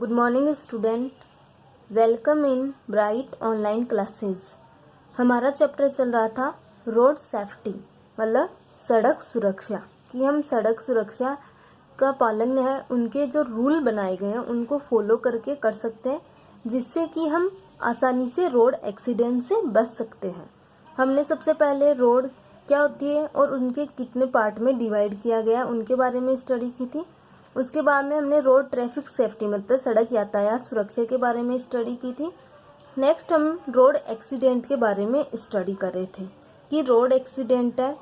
Good morning student, welcome in bright online classes. हमारा chapter चल रहा था रोड सेफ्टी, मतलब सड़क सुरक्षा, कि हम सड़क सुरक्षा का पालन है, उनके जो रूल बनाए गए हैं उनको फॉलो करके कर सकते हैं, जिससे कि हम आसानी से रोड एक्सीडेंट से बच सकते हैं। हमने सबसे पहले रोड क्या होती है और उनके कितने पार्ट में डिवाइड किया गया उनके बारे में स्टडी की थी। उसके बाद में हमने रोड ट्रैफिक सेफ्टी मतलब सड़क यातायात सुरक्षा के बारे में स्टडी की थी। नेक्स्ट हम रोड एक्सीडेंट के बारे में स्टडी कर रहे थे कि रोड एक्सीडेंट है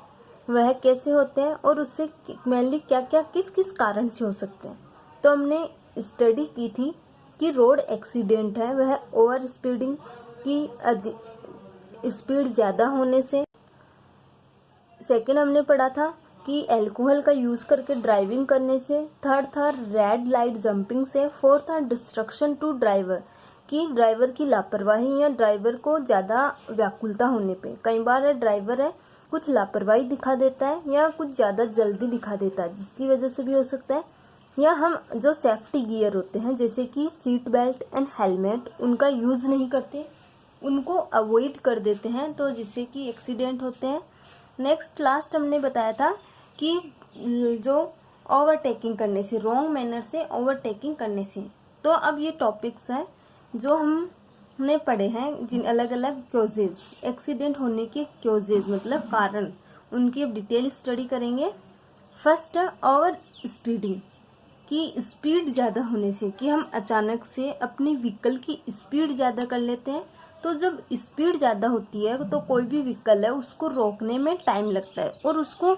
वह कैसे होते हैं और उससे मेनली क्या क्या किस किस कारण से हो सकते हैं। तो हमने स्टडी की थी कि रोड एक्सीडेंट है वह ओवर स्पीडिंग की स्पीड ज़्यादा होने से। सेकेंड हमने पढ़ा था कि अल्कोहल का यूज़ करके ड्राइविंग करने से। थर्ड था रेड लाइट जंपिंग से। फोर्थ था डिस्ट्रक्शन टू ड्राइवर, कि ड्राइवर की लापरवाही या ड्राइवर को ज़्यादा व्याकुलता होने पे। कई बार ड्राइवर है कुछ लापरवाही दिखा देता है या कुछ ज़्यादा जल्दी दिखा देता है, जिसकी वजह से भी हो सकता है। या हम जो सेफ्टी गियर होते हैं जैसे कि सीट बेल्ट एंड हेलमेट उनका यूज़ नहीं करते, उनको अवॉइड कर देते हैं, तो जिससे कि एक्सीडेंट होते हैं। नेक्स्ट लास्ट हमने बताया था कि जो ओवरटेकिंग करने से, रॉन्ग मैनर से ओवरटेकिंग करने से। तो अब ये टॉपिक्स हैं जो हमने पढ़े हैं, जिन अलग अलग क्योजेज, एक्सीडेंट होने के क्योजेज मतलब कारण, उनकी अब डिटेल स्टडी करेंगे। फर्स्ट है ओवर स्पीडिंग, कि स्पीड ज़्यादा होने से, कि हम अचानक से अपनी व्हीकल की स्पीड ज़्यादा कर लेते हैं। तो जब स्पीड ज़्यादा होती है तो कोई भी व्हीकल है उसको रोकने में टाइम लगता है और उसको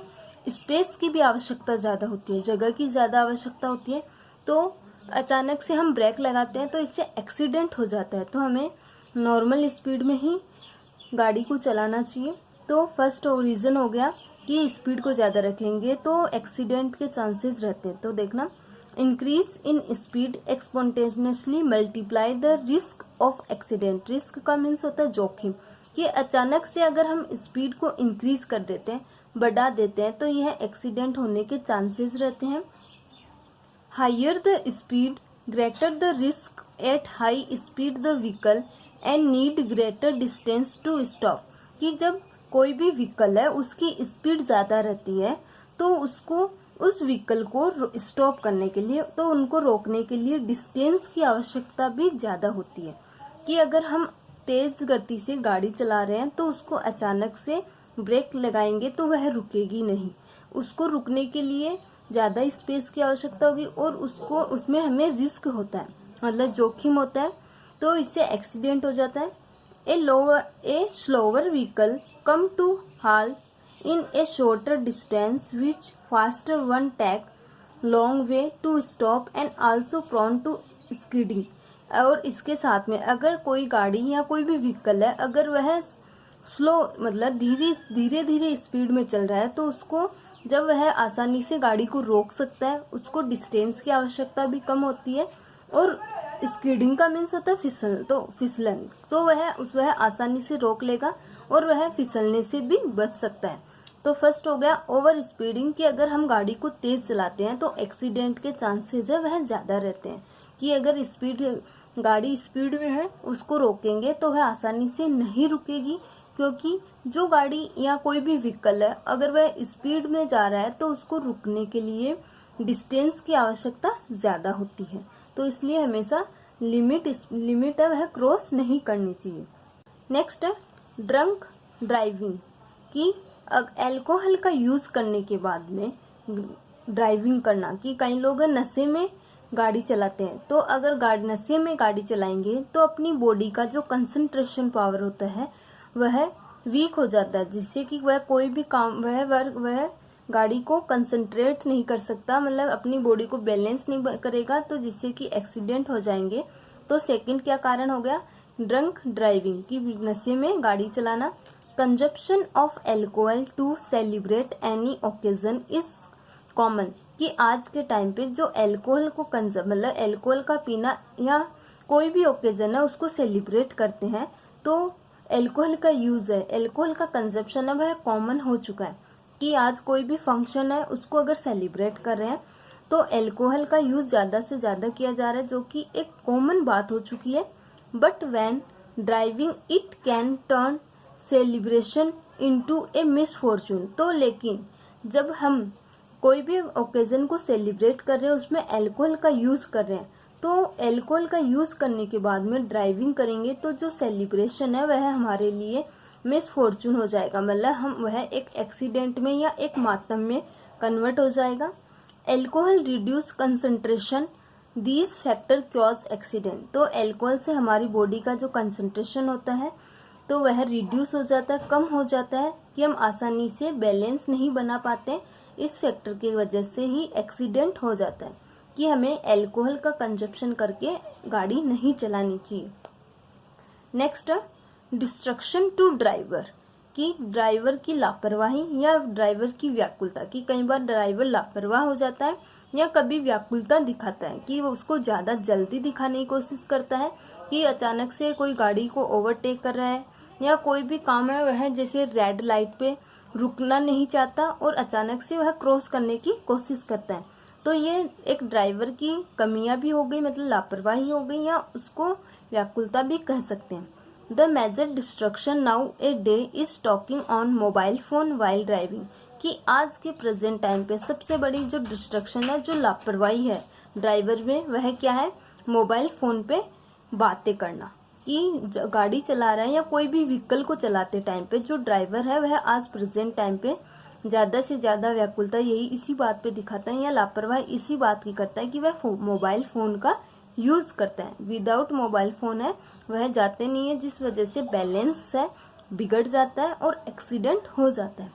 स्पेस की भी आवश्यकता ज़्यादा होती है, जगह की ज़्यादा आवश्यकता होती है। तो अचानक से हम ब्रेक लगाते हैं तो इससे एक्सीडेंट हो जाता है। तो हमें नॉर्मल स्पीड में ही गाड़ी को चलाना चाहिए। तो फर्स्ट रीज़न हो गया कि स्पीड को ज़्यादा रखेंगे तो एक्सीडेंट के चांसेस रहते हैं। तो देखना, increase in speed exponentially multiply the risk of accident. Risk का मीन्स होता है जोखिम, कि अचानक से अगर हम स्पीड को इंक्रीज कर देते हैं, बढ़ा देते हैं, तो यह एक्सीडेंट होने के चांसेस रहते हैं। Higher the speed greater the risk at high speed the vehicle and need greater distance to stop, कि जब कोई भी व्हीकल है उसकी स्पीड ज़्यादा रहती है तो उसको उस व्हीकल को स्टॉप करने के लिए, तो उनको रोकने के लिए डिस्टेंस की आवश्यकता भी ज़्यादा होती है। कि अगर हम तेज़ गति से गाड़ी चला रहे हैं तो उसको अचानक से ब्रेक लगाएंगे तो वह रुकेगी नहीं, उसको रुकने के लिए ज़्यादा स्पेस की आवश्यकता होगी और उसमें हमें रिस्क होता है, मतलब जोखिम होता है, तो इससे एक्सीडेंट हो जाता है। A slower vehicle come to halt in a shorter distance which faster one take long way to stop and also prone to skidding। और इसके साथ में अगर कोई गाड़ी या कोई भी व्हीकल है अगर वह स्लो मतलब धीरे धीरे स्पीड में चल रहा है तो उसको जब वह आसानी से गाड़ी को रोक सकता है, उसको डिस्टेंस की आवश्यकता भी कम होती है। और स्कीडिंग का मीन्स होता है फिसलन, तो वह आसानी से रोक लेगा और वह फिसलने से भी बच सकता है। तो फर्स्ट हो गया ओवर स्पीडिंग, कि अगर हम गाड़ी को तेज चलाते हैं तो एक्सीडेंट के चांसेस है वह ज़्यादा रहते हैं। कि अगर गाड़ी स्पीड में है उसको रोकेंगे तो वह आसानी से नहीं रुकेगी, क्योंकि जो गाड़ी या कोई भी व्हीकल है अगर वह स्पीड में जा रहा है तो उसको रुकने के लिए डिस्टेंस की आवश्यकता ज़्यादा होती है। तो इसलिए हमेशा लिमिट है वह क्रॉस नहीं करनी चाहिए। नेक्स्ट है ड्रंक ड्राइविंग, कि अल्कोहल का यूज़ करने के बाद में ड्राइविंग करना। कि कई लोग नशे में गाड़ी चलाते हैं, तो अगर नशे में गाड़ी चलाएंगे तो अपनी बॉडी का जो कंसंट्रेशन पावर होता है वह वीक हो जाता है, जिससे कि वह कोई भी काम वह गाड़ी को कंसंट्रेट नहीं कर सकता, मतलब अपनी बॉडी को बैलेंस नहीं करेगा, तो जिससे कि एक्सीडेंट हो जाएंगे। तो सेकंड क्या कारण हो गया, ड्रंक ड्राइविंग, की नशे में गाड़ी चलाना। Consumption of alcohol to celebrate any occasion is common, कि आज के टाइम पे जो एल्कोहल को मतलब एल्कोहल का पीना या कोई भी ओकेजन है उसको सेलिब्रेट करते हैं, तो एल्कोहल का यूज़ है, एल्कोहल का कंजप्शन है वह कॉमन हो चुका है। कि आज कोई भी फंक्शन है उसको अगर सेलिब्रेट कर रहे हैं तो अल्कोहल का यूज़ ज़्यादा से ज़्यादा किया जा रहा है, जो कि एक कॉमन बात हो चुकी है। But when driving it can turn celebration into A misfortune. तो लेकिन जब हम कोई भी ओकेजन को सेलिब्रेट कर रहे हैं, उसमें अल्कोहल का यूज़ कर रहे हैं, तो अल्कोहल का यूज़ करने के बाद में ड्राइविंग करेंगे तो जो सेलिब्रेशन है वह हमारे लिए मिसफॉर्चून हो जाएगा, मतलब हम वह एक एक्सीडेंट में या एक मातम में कन्वर्ट हो जाएगा। Alcohol reduce concentration, these factor cause accident. तो अल्कोहल से हमारी बॉडी का जो कंसंट्रेशन होता है तो वह रिड्यूस हो जाता है, कम हो जाता है, कि हम आसानी से बैलेंस नहीं बना पाते। इस फैक्टर की वजह से ही एक्सीडेंट हो जाता है, कि हमें अल्कोहल का कंजप्शन करके गाड़ी नहीं चलानी चाहिए। नेक्स्ट, डिस्ट्रक्शन टू ड्राइवर, कि ड्राइवर की लापरवाही या ड्राइवर की व्याकुलता, कि कई बार ड्राइवर लापरवाह हो जाता है या कभी व्याकुलता दिखाता है, कि वो उसको ज़्यादा जल्दी दिखाने की कोशिश करता है, कि अचानक से कोई गाड़ी को ओवरटेक कर रहा है या कोई भी काम है वह जैसे रेड लाइट पे रुकना नहीं चाहता और अचानक से वह क्रॉस करने की कोशिश करता है। तो ये एक ड्राइवर की कमियां भी हो गई, मतलब लापरवाही हो गई, या उसको व्याकुलता भी कह सकते हैं। The major destruction now a day is talking on mobile phone while driving, कि आज के प्रेजेंट टाइम पे सबसे बड़ी जो डिस्ट्रक्शन है, जो लापरवाही है ड्राइवर में, वह क्या है? मोबाइल फोन पे बातें करना। कि गाड़ी चला रहा है या कोई भी व्हीकल को चलाते टाइम पे जो ड्राइवर है वह आज प्रेजेंट टाइम पे ज़्यादा से ज़्यादा व्याकुलता यही इसी बात पे दिखाता है या लापरवाही इसी बात की करता है कि वह मोबाइल फ़ोन का यूज़ करता है। विदाउट मोबाइल फ़ोन है वह जाते नहीं है, जिस वजह से बैलेंस है बिगड़ जाता है और एक्सीडेंट हो जाता है।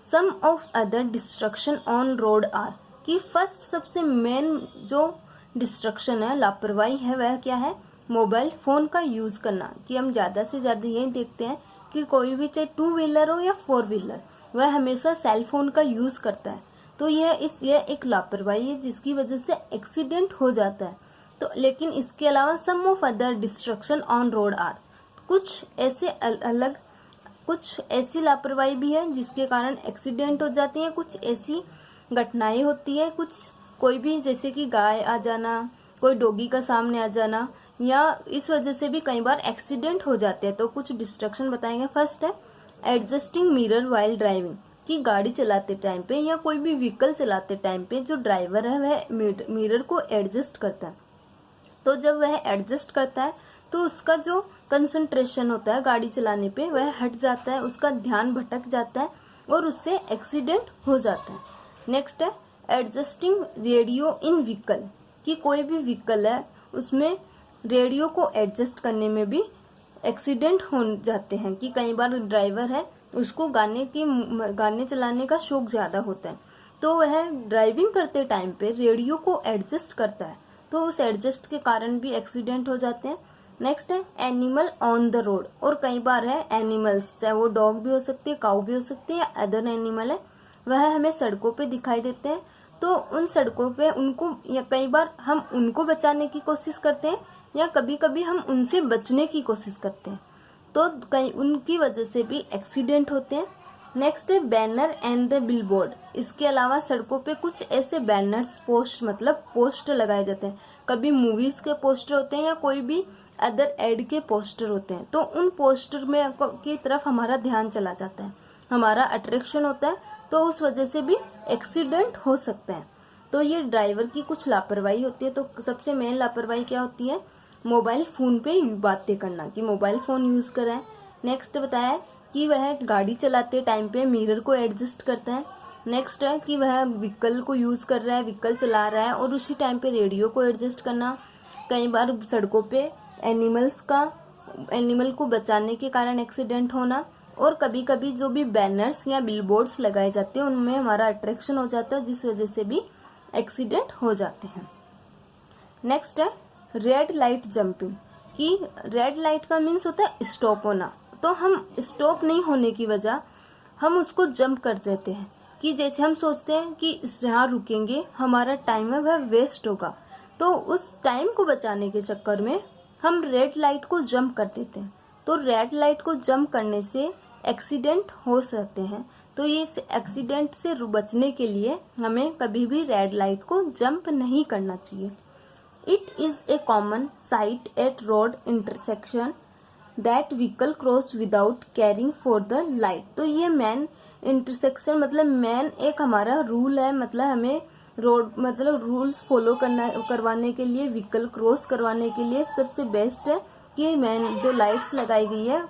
Some of other destruction on road are, कि फर्स्ट सबसे मेन जो डिस्ट्रक्शन है, लापरवाही है, वह क्या है? मोबाइल फ़ोन का यूज़ करना। कि हम ज़्यादा से ज़्यादा यही देखते हैं कि कोई भी चाहे 2 व्हीलर हो या 4 व्हीलर, वह हमेशा सेल फोन का यूज़ करता है। तो यह एक लापरवाही है जिसकी वजह से एक्सीडेंट हो जाता है। तो लेकिन इसके अलावा some of other destruction on road are, कुछ ऐसी लापरवाही भी है जिसके कारण एक्सीडेंट हो जाते हैं। कुछ ऐसी घटनाएं होती है, कोई भी जैसे कि गाय आ जाना, कोई डॉगी का सामने आ जाना, या इस वजह से भी कई बार एक्सीडेंट हो जाते हैं। तो कुछ डिस्ट्रक्शन बताएंगे। फर्स्ट है एडजस्टिंग मिरर वाइल ड्राइविंग, कि गाड़ी चलाते टाइम पे या कोई भी व्हीकल चलाते टाइम पे जो ड्राइवर है वह मिरर को एडजस्ट करता है। तो जब वह एडजस्ट करता है तो उसका जो कंसंट्रेशन होता है गाड़ी चलाने पे वह हट जाता है, उसका ध्यान भटक जाता है और उससे एक्सीडेंट हो जाता है। नेक्स्ट है एडजस्टिंग रेडियो इन व्हीकल, कि कोई भी व्हीकल है उसमें रेडियो को एडजस्ट करने में भी एक्सीडेंट हो जाते हैं। कि कई बार ड्राइवर है उसको गाने चलाने का शौक ज़्यादा होता है, तो वह ड्राइविंग करते टाइम पे रेडियो को एडजस्ट करता है, तो उस एडजस्ट के कारण भी एक्सीडेंट हो जाते हैं। नेक्स्ट है एनिमल ऑन द रोड, और कई बार है एनिमल्स, चाहे वो डॉग भी हो सकते हैं, काऊ भी हो सकते हैं या अदर एनिमल है, वह हमें सड़कों पे दिखाई देते हैं। तो उन सड़कों पे उनको या कई बार हम उनको बचाने की कोशिश करते हैं या कभी कभी हम उनसे बचने की कोशिश करते हैं, तो कई उनकी वजह से भी एक्सीडेंट होते हैं। नेक्स्ट है बैनर एंड द बिलबोर्ड, इसके अलावा सड़कों पे कुछ ऐसे बैनर्स पोस्टर लगाए जाते हैं। कभी मूवीज के पोस्टर होते हैं या कोई भी अदर एड के पोस्टर होते हैं, तो उन पोस्टर में की तरफ हमारा ध्यान चला जाता है, हमारा अट्रैक्शन होता है, तो उस वजह से भी एक्सीडेंट हो सकते हैं। तो ये ड्राइवर की कुछ लापरवाही होती है। तो सबसे मेन लापरवाही क्या होती है? मोबाइल फ़ोन पे बातें करना, कि मोबाइल फ़ोन यूज़ करें। नेक्स्ट बताया कि वह गाड़ी चलाते टाइम पे मिरर को एडजस्ट करता है। नेक्स्ट है कि वह व्हीकल को यूज़ कर रहा है, व्हीकल चला रहा है और उसी टाइम पे रेडियो को एडजस्ट करना। कई बार सड़कों पे एनिमल को बचाने के कारण एक्सीडेंट होना, और कभी कभी जो भी बैनर्स या बिलबोर्ड्स लगाए जाते हैं उनमें हमारा अट्रैक्शन हो जाता है, जिस वजह से भी एक्सीडेंट हो जाते हैं। नेक्स्ट है रेड लाइट जंपिंग, कि रेड लाइट का मीन्स होता है स्टॉप होना, तो हम स्टॉप नहीं होने की वजह हम उसको जंप कर देते हैं। कि जैसे हम सोचते हैं कि यहाँ रुकेंगे, हमारा टाइम है वह वेस्ट होगा, तो उस टाइम को बचाने के चक्कर में हम रेड लाइट को जंप कर देते हैं। तो रेड लाइट को जंप करने से एक्सीडेंट हो सकते हैं। तो ये इस एक्सीडेंट से बचने के लिए हमें कभी भी रेड लाइट को जंप नहीं करना चाहिए। It is a common sight at road intersection that vehicle cross without caring for the light. तो ये मेन इंटरसेक्शन मतलब मेन एक हमारा रूल है, मतलब हमें रोड मतलब रूल्स फॉलो करवाने के लिए, व्हीकल क्रॉस करवाने के लिए सबसे बेस्ट है कि मेन जो लाइट्स लगाई गई है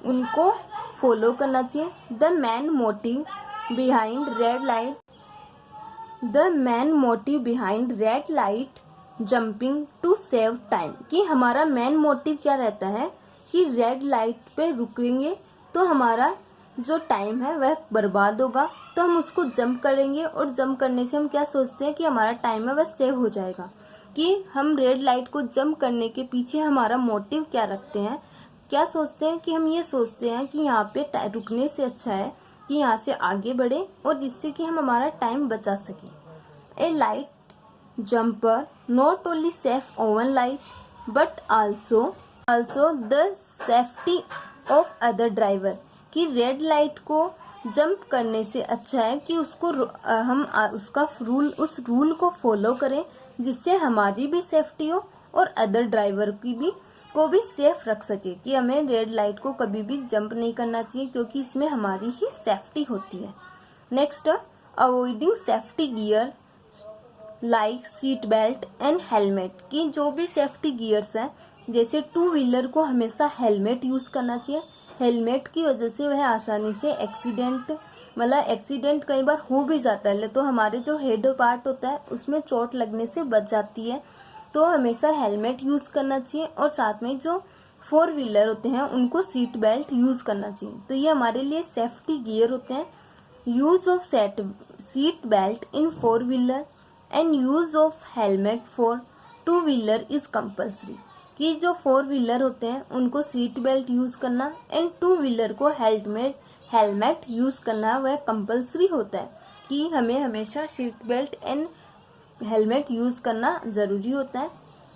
उनको फॉलो करना चाहिए। The main motive behind red light jumping to save time, कि हमारा मेन मोटिव क्या रहता है कि रेड लाइट पे रुकेंगे तो हमारा जो टाइम है वह बर्बाद होगा, तो हम उसको जंप करेंगे और जंप करने से हम क्या सोचते हैं कि हमारा टाइम है वह सेव हो जाएगा। कि हम रेड लाइट को जंप करने के पीछे हमारा मोटिव क्या रखते हैं, क्या सोचते हैं कि हम ये सोचते हैं कि यहाँ पे रुकने से अच्छा है कि यहाँ से आगे बढ़े और जिससे कि हम हमारा टाइम बचा सकें। A light jumper not only safe own light but also the safety of other driver, कि रेड लाइट को जंप करने से अच्छा है कि उसको हम उस रूल को फॉलो करें जिससे हमारी भी सेफ्टी हो और अदर ड्राइवर को भी सेफ रख सके, कि हमें रेड लाइट को कभी भी जंप नहीं करना चाहिए क्योंकि इसमें हमारी ही सेफ्टी होती है। Next, avoiding safety gear like seat belt and helmet, की जो भी सेफ्टी गियर्स हैं जैसे टू व्हीलर को हमेशा हेलमेट यूज करना चाहिए। हेलमेट की वजह से वह आसानी से एक्सीडेंट कई बार हो भी जाता है तो हमारे जो हेड पार्ट होता है उसमें चोट लगने से बच जाती है, तो हमेशा हेलमेट यूज करना चाहिए। और साथ में जो 4 व्हीलर होते हैं उनको सीट बेल्ट यूज करना चाहिए, तो ये हमारे लिए सेफ्टी गियर होते हैं। Use of seat belt in 4 wheeler and use of helmet for 2 wheeler is compulsory, कि जो 4 व्हीलर होते हैं उनको सीट बेल्ट यूज करना एंड 2 व्हीलर को हेलमेट यूज करना वह कंपल्सरी होता है, कि हमें हमेशा seat belt and helmet use करना जरूरी होता है।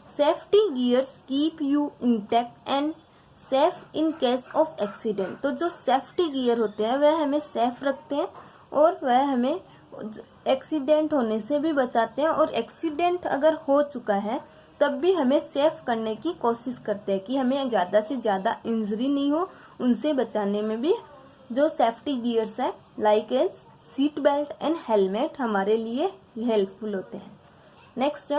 Safety gears keep you intact and safe in case of accident, तो जो सेफ्टी गियर होते हैं वह हमें सेफ रखते हैं और वह हमें एक्सीडेंट होने से भी बचाते हैं, और एक्सीडेंट अगर हो चुका है तब भी हमें सेफ करने की कोशिश करते हैं कि हमें ज़्यादा से ज़्यादा इंजरी नहीं हो, उनसे बचाने में भी जो सेफ्टी गियर्स है like as seat belt and helmet हमारे लिए हेल्पफुल होते हैं। Next,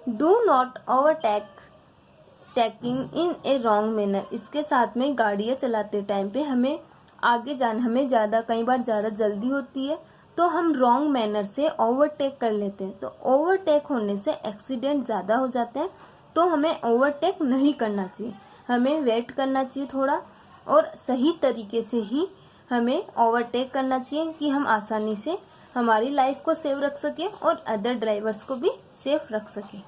do not overtaking in a wrong manner, इसके साथ में गाड़ियाँ चलाते टाइम पे हमें कई बार ज़्यादा जल्दी होती है तो हम रॉन्ग मैनर से ओवरटेक कर लेते हैं, तो ओवरटेक होने से एक्सीडेंट ज़्यादा हो जाते हैं, तो हमें ओवरटेक नहीं करना चाहिए, हमें वेट करना चाहिए थोड़ा और सही तरीके से ही हमें ओवरटेक करना चाहिए कि हम आसानी से हमारी लाइफ को सेव रख सकें और अदर ड्राइवर्स को भी सेफ रख सकें।